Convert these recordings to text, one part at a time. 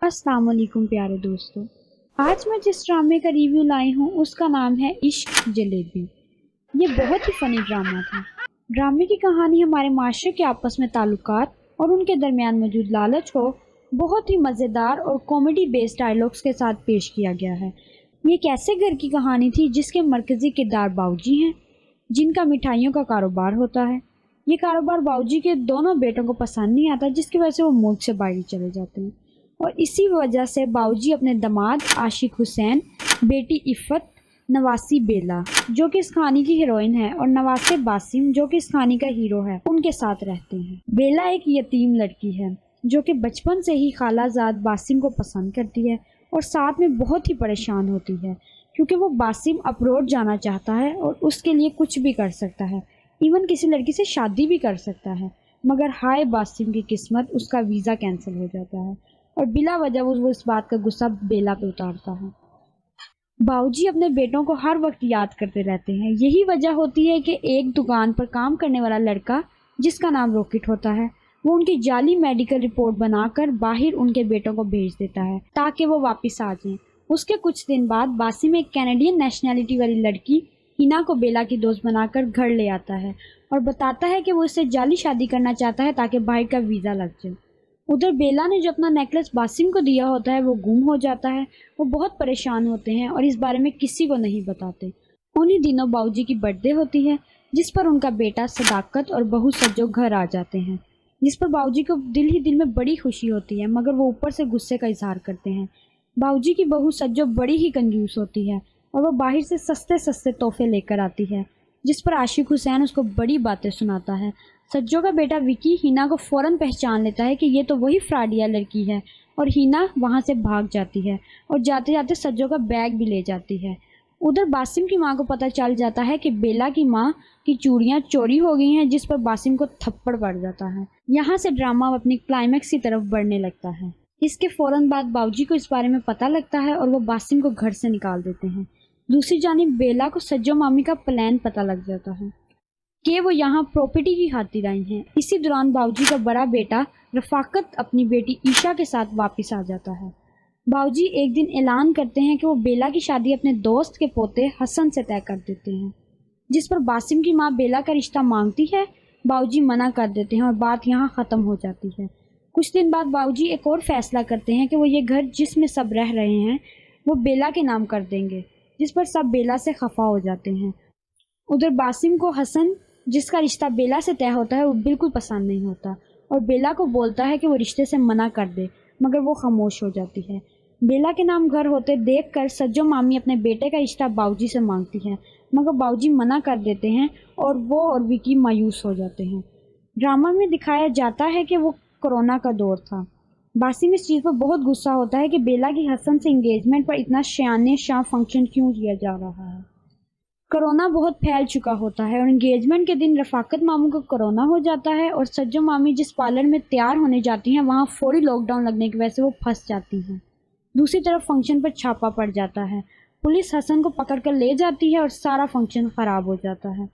السلام علیکم پیارے دوستو، آج میں جس ڈرامے کا ریویو لائی ہوں اس کا نام ہے عشق جلیبی۔ یہ بہت ہی فنی ڈرامہ تھا۔ ڈرامے کی کہانی ہمارے معاشرے کے آپس میں تعلقات اور ان کے درمیان موجود لالچ کو بہت ہی مزیدار اور کامیڈی بیسڈ ڈائیلاگس کے ساتھ پیش کیا گیا ہے۔ یہ ایک ایسے گھر کی کہانی تھی جس کے مرکزی کردار باؤجی ہیں، جن کا مٹھائیوں کا کاروبار ہوتا ہے۔ یہ کاروبار باؤجی کے دونوں بیٹوں کو پسند نہیں آتا، جس کی وجہ سے وہ ملک سے باہر چلے جاتے ہیں، اور اسی وجہ سے باؤجی اپنے داماد عاشق حسین، بیٹی عفت، نواسی بیلا جو کہ اس کہانی کی ہیروئن ہے، اور نواسے باسم جو کہ اس کہانی کا ہیرو ہے، ان کے ساتھ رہتے ہیں۔ بیلا ایک یتیم لڑکی ہے جو کہ بچپن سے ہی خالہ زاد باسم کو پسند کرتی ہے اور ساتھ میں بہت ہی پریشان ہوتی ہے کیونکہ وہ باسم ابروڈ جانا چاہتا ہے اور اس کے لیے کچھ بھی کر سکتا ہے، ایون کسی لڑکی سے شادی بھی کر سکتا ہے، مگر ہائے باسم کی قسمت، اس کا ویزا کینسل ہو جاتا ہے اور بلا وجہ وہ اس بات کا غصہ بیلا پہ اتارتا ہے۔ باؤجی اپنے بیٹوں کو ہر وقت یاد کرتے رہتے ہیں۔ یہی وجہ ہوتی ہے کہ ایک دکان پر کام کرنے والا لڑکا جس کا نام راکٹ ہوتا ہے، وہ ان کی جعلی میڈیکل رپورٹ بنا کر باہر ان کے بیٹوں کو بھیج دیتا ہے تاکہ وہ واپس آ جائیں۔ اس کے کچھ دن بعد باسم ایک کینیڈین نیشنلٹی والی لڑکی ہینا کو بیلا کی دوست بنا کر گھر لے آتا ہے اور بتاتا ہے کہ وہ اس سے جعلی شادی کرنا چاہتا ہے تاکہ باہر کا ویزا لگ جائے۔ ادھر بیلا نے جو اپنا نیکلس باسم کو دیا ہوتا ہے وہ گم ہو جاتا ہے۔ وہ بہت پریشان ہوتے ہیں اور اس بارے میں کسی کو نہیں بتاتے۔ انہی دنوں باؤجی کی برتھ ڈے ہوتی ہے جس پر ان کا بیٹا صداقت اور بہو سجو گھر آ جاتے ہیں، جس پر باؤجی کو دل ہی دل میں بڑی خوشی ہوتی ہے، مگر وہ اوپر سے غصے کا اظہار کرتے ہیں۔ باؤجی کی بہو سجو بڑی ہی کنجوس ہوتی ہے اور وہ باہر سے سستے سستے تحفے لے کر آتی ہے، جس پر عاشق حسین اس کو بڑی باتیں سناتا ہے۔ سجو کا بیٹا وکی ہینا کو فوراً پہچان لیتا ہے کہ یہ تو وہی فراڈیا لڑکی ہے، اور ہینا وہاں سے بھاگ جاتی ہے اور جاتے جاتے سجو کا بیگ بھی لے جاتی ہے۔ ادھر باسم کی ماں کو پتہ چل جاتا ہے کہ بیلا کی ماں کی چوڑیاں چوری ہو گئی ہیں، جس پر باسم کو تھپڑ پڑ جاتا ہے۔ یہاں سے ڈرامہ اپنی کلائمیکس کی طرف بڑھنے لگتا ہے۔ اس کے فوراً بعد باؤجی کو اس بارے میں پتہ لگتا ہے اور وہ باسم کو گھر سے نکال دیتے ہیں۔ دوسری جانب بیلا کو سجو مامی کا پلان پتہ لگ جاتا ہے کہ وہ یہاں پراپرٹی کی خاطر آئی ہیں۔ اسی دوران باؤجی کا بڑا بیٹا رفاقت اپنی بیٹی عشا کے ساتھ واپس آ جاتا ہے۔ باؤجی ایک دن اعلان کرتے ہیں کہ وہ بیلا کی شادی اپنے دوست کے پوتے حسن سے طے کر دیتے ہیں، جس پر باسم کی ماں بیلا کا رشتہ مانگتی ہے۔ باؤجی منع کر دیتے ہیں اور بات یہاں ختم ہو جاتی ہے۔ کچھ دن بعد باؤجی ایک اور فیصلہ کرتے ہیں کہ وہ یہ گھر جس میں سب رہ رہے ہیں وہ بیلا کے نام کر دیں گے، جس پر سب بیلا سے خفا ہو جاتے ہیں۔ ادھر باسم کو حسن جس کا رشتہ بیلا سے طے ہوتا ہے وہ بالکل پسند نہیں ہوتا اور بیلا کو بولتا ہے کہ وہ رشتے سے منع کر دے، مگر وہ خاموش ہو جاتی ہے۔ بیلا کے نام گھر ہوتے دیکھ کر سجو مامی اپنے بیٹے کا رشتہ باؤجی سے مانگتی ہے، مگر باؤجی منع کر دیتے ہیں اور وہ اور وکی مایوس ہو جاتے ہیں۔ ڈرامہ میں دکھایا جاتا ہے کہ وہ کورونا کا دور تھا۔ باسم اس چیز پر بہت غصہ ہوتا ہے کہ بیلا کی حسن سے انگیجمنٹ پر اتنا شانے شاہ فنکشن کیوں کیا جا رہا ہے۔ کرونا بہت پھیل چکا ہوتا ہے اور انگیجمنٹ کے دن رفاقت ماموں کو کرونا ہو جاتا ہے اور سجو مامی جس پارلر میں تیار ہونے جاتی ہیں وہاں فوری لاک ڈاؤن لگنے کی وجہ سے وہ پھنس جاتی ہیں۔ دوسری طرف فنکشن پر چھاپا پڑ جاتا ہے، پولیس حسن کو پکڑ کر لے جاتی ہے اور سارا فنکشن خراب ہو جاتا ہے۔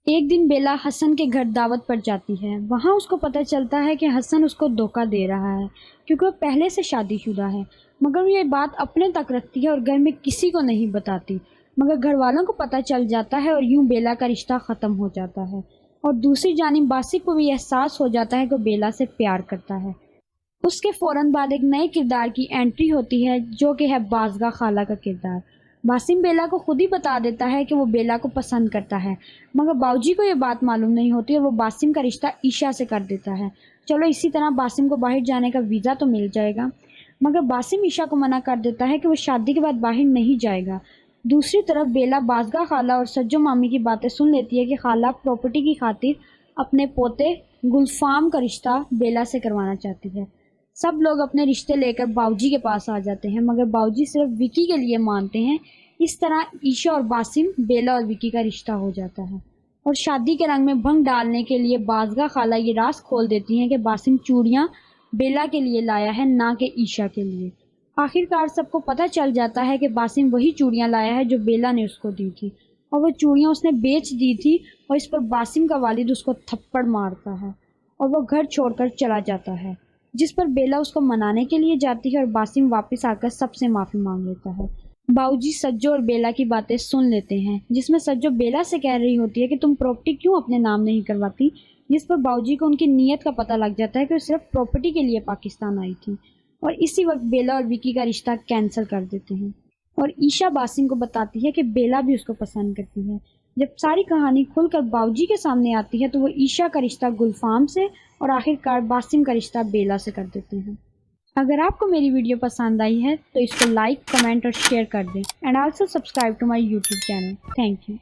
ایک دن بیلا حسن کے گھر دعوت پر جاتی ہے، وہاں اس کو پتہ چلتا ہے کہ حسن اس کو دھوکہ دے رہا ہے کیونکہ وہ پہلے سے شادی شدہ ہے، مگر وہ یہ بات اپنے تک رکھتی ہے اور گھر میں کسی کو نہیں بتاتی، مگر گھر والوں کو پتہ چل جاتا ہے اور یوں بیلا کا رشتہ ختم ہو جاتا ہے۔ اور دوسری جانب باسم کو بھی احساس ہو جاتا ہے کہ وہ بیلا سے پیار کرتا ہے۔ اس کے فوراً بعد ایک نئے کردار کی انٹری ہوتی ہے جو کہ ہے بازگاہ خالہ کا کردار۔ باسم بیلا کو خود ہی بتا دیتا ہے کہ وہ بیلا کو پسند کرتا ہے، مگر باؤجی کو یہ بات معلوم نہیں ہوتی اور وہ باسم کا رشتہ عشا سے کر دیتا ہے۔ چلو اسی طرح باسم کو باہر جانے کا ویزا تو مل جائے گا، مگر باسم عشا کو منع کر دیتا ہے کہ وہ شادی کے بعد باہر نہیں جائے گا۔ دوسری طرف بیلا بازگاہ خالہ اور سجو مامی کی باتیں سن لیتی ہے کہ خالہ پراپرٹی کی خاطر اپنے پوتے گلفام کا رشتہ بیلا سے کروانا چاہتی ہے۔ سب لوگ اپنے رشتے لے کر باؤجی کے پاس آ جاتے ہیں، مگر باؤجی صرف وکی کے لیے مانتے ہیں۔ اس طرح عشا اور باسم، بیلا اور وکی کا رشتہ ہو جاتا ہے، اور شادی کے رنگ میں بھنگ ڈالنے کے لیے بازگاہ خالہ یہ راز کھول دیتی ہیں کہ باسم چوڑیاں بیلا کے لیے لایا ہے، نہ کہ عشا کے لیے۔ آخرکار سب کو پتہ چل جاتا ہے کہ باسم وہی چوڑیاں لایا ہے جو بیلا نے اس کو دی تھی، اور وہ چوڑیاں اس نے بیچ دی تھی، اور اس پر باسم کا والد اس کو تھپڑ مارتا ہے اور وہ گھر چھوڑ کر چلا جاتا ہے، جس پر بیلا اس کو منانے کے لیے جاتی ہے اور باسم واپس آ کر سب سے معافی مانگ لیتا ہے۔ باؤجی سجو اور بیلا کی باتیں سن لیتے ہیں، جس میں سجو بیلا سے کہہ رہی ہوتی ہے کہ تم پراپرٹی کیوں اپنے نام نہیں کرواتی، جس پر باؤجی کو ان کی نیت کا پتہ لگ جاتا ہے کہ وہ صرف پراپرٹی کے لیے پاکستان آئی تھی، اور اسی وقت بیلا اور وکی کا رشتہ کینسل کر دیتے ہیں۔ اور عیشا باسم کو بتاتی ہے کہ بیلا بھی اس کو پسند کرتی ہے۔ جب ساری کہانی کھل کر باؤجی کے سامنے آتی ہے تو وہ عیشا کا رشتہ گلفام سے اور آخرکار باسم کا رشتہ بیلا سے کر دیتے ہیں۔ اگر آپ کو میری ویڈیو پسند آئی ہے تو اس کو لائک، کمنٹ اور شیئر کر دیں، and also subscribe to my YouTube channel. Thank you.